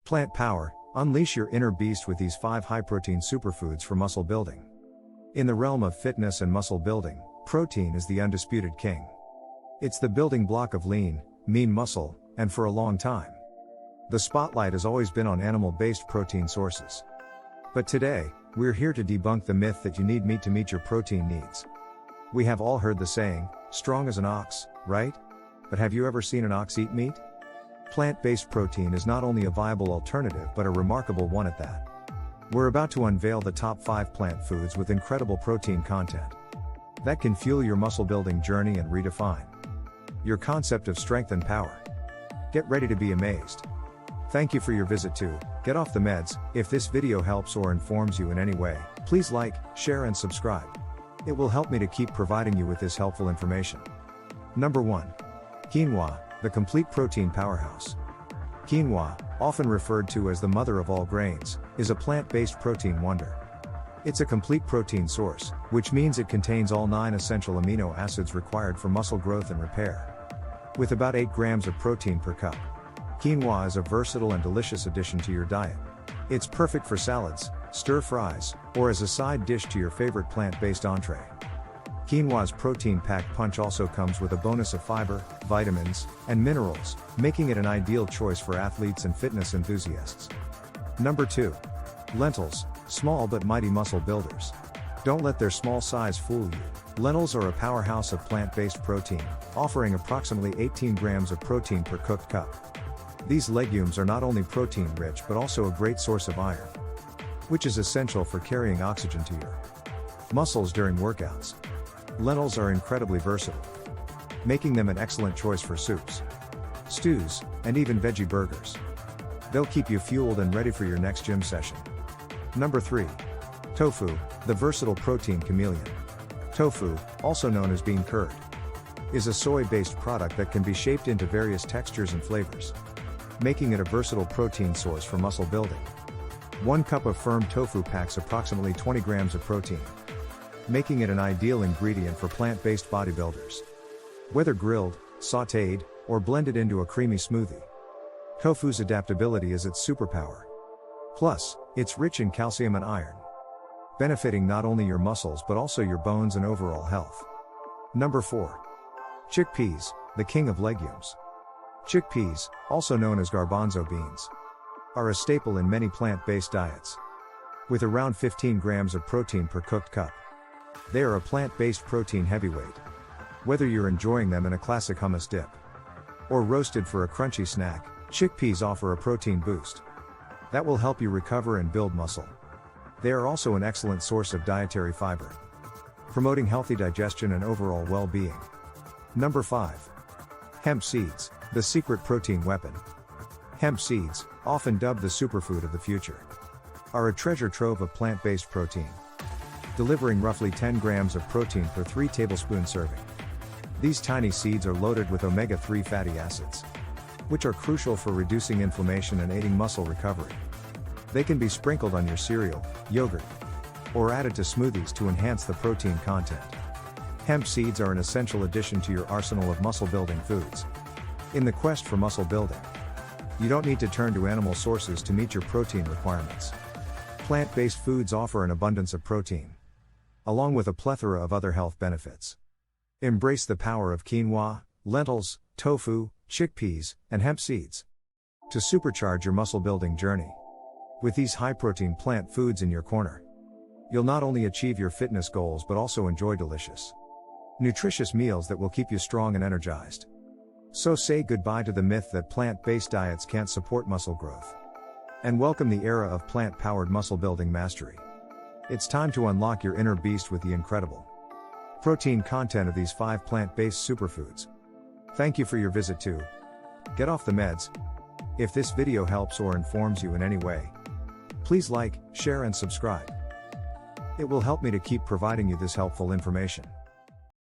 Plant power, unleash your inner beast with these 5 high-protein superfoods for muscle building. In the realm of fitness and muscle building, protein is the undisputed king. It's the building block of lean, mean muscle, and for a long time, the spotlight has always been on animal-based protein sources. But today, we're here to debunk the myth that you need meat to meet your protein needs. We have all heard the saying, strong as an ox, right? But have you ever seen an ox eat meat? Plant-based protein is not only a viable alternative but a remarkable one at that. We're about to unveil the top 5 plant foods with incredible protein content that can fuel your muscle building journey and redefine your concept of strength and power. Get ready to be amazed. Thank you for your visit to Get Off the Meds. If this video helps or informs you in any way, please like, share and subscribe. It will help me to keep providing you with this helpful information. Number 1. Quinoa, the complete protein powerhouse. Quinoa, often referred to as the mother of all grains, is a plant-based protein wonder. It's a complete protein source, which means it contains all 9 essential amino acids required for muscle growth and repair. With about 8 grams of protein per cup, quinoa is a versatile and delicious addition to your diet. It's perfect for salads, stir-fries, or as a side dish to your favorite plant-based entree. Quinoa's protein-packed punch also comes with a bonus of fiber, vitamins, and minerals, making it an ideal choice for athletes and fitness enthusiasts. Number 2. Lentils, small but mighty muscle builders. Don't let their small size fool you. Lentils are a powerhouse of plant-based protein, offering approximately 18 grams of protein per cooked cup. These legumes are not only protein-rich but also a great source of iron, which is essential for carrying oxygen to your muscles during workouts. Lentils are incredibly versatile, making them an excellent choice for soups, stews, and even veggie burgers. They'll keep you fueled and ready for your next gym session. Number 3. Tofu, the versatile protein chameleon. Tofu, also known as bean curd, is a soy-based product that can be shaped into various textures and flavors, making it a versatile protein source for muscle building. 1 cup of firm tofu packs approximately 20 grams of protein, making it an ideal ingredient for plant-based bodybuilders. Whether grilled, sautéed, or blended into a creamy smoothie, tofu's adaptability is its superpower. Plus, it's rich in calcium and iron, benefiting not only your muscles but also your bones and overall health. Number 4. Chickpeas, the king of legumes. Chickpeas, also known as garbanzo beans, are a staple in many plant-based diets. With around 15 grams of protein per cooked cup, they are a plant-based protein heavyweight. Whether you're enjoying them in a classic hummus dip or roasted for a crunchy snack, chickpeas offer a protein boost that will help you recover and build muscle. They are also an excellent source of dietary fiber, promoting healthy digestion and overall well-being. Number 5. Hemp seeds, the secret protein weapon. Hemp seeds, often dubbed the superfood of the future, are a treasure trove of plant-based protein, delivering roughly 10 grams of protein per 3 tablespoon serving. These tiny seeds are loaded with omega-3 fatty acids, which are crucial for reducing inflammation and aiding muscle recovery. They can be sprinkled on your cereal, yogurt, or added to smoothies to enhance the protein content. Hemp seeds are an essential addition to your arsenal of muscle-building foods. In the quest for muscle building, you don't need to turn to animal sources to meet your protein requirements. Plant-based foods offer an abundance of protein, along with a plethora of other health benefits. Embrace the power of quinoa, lentils, tofu, chickpeas, and hemp seeds to supercharge your muscle-building journey. With these high-protein plant foods in your corner, you'll not only achieve your fitness goals but also enjoy delicious, nutritious meals that will keep you strong and energized. So say goodbye to the myth that plant-based diets can't support muscle growth, and welcome the era of plant-powered muscle-building mastery. It's time to unlock your inner beast with the incredible protein content of these 5 plant-based superfoods. Thank you for your visit to Get Off the Meds. If this video helps or informs you in any way, please like, share and subscribe. It will help me to keep providing you this helpful information.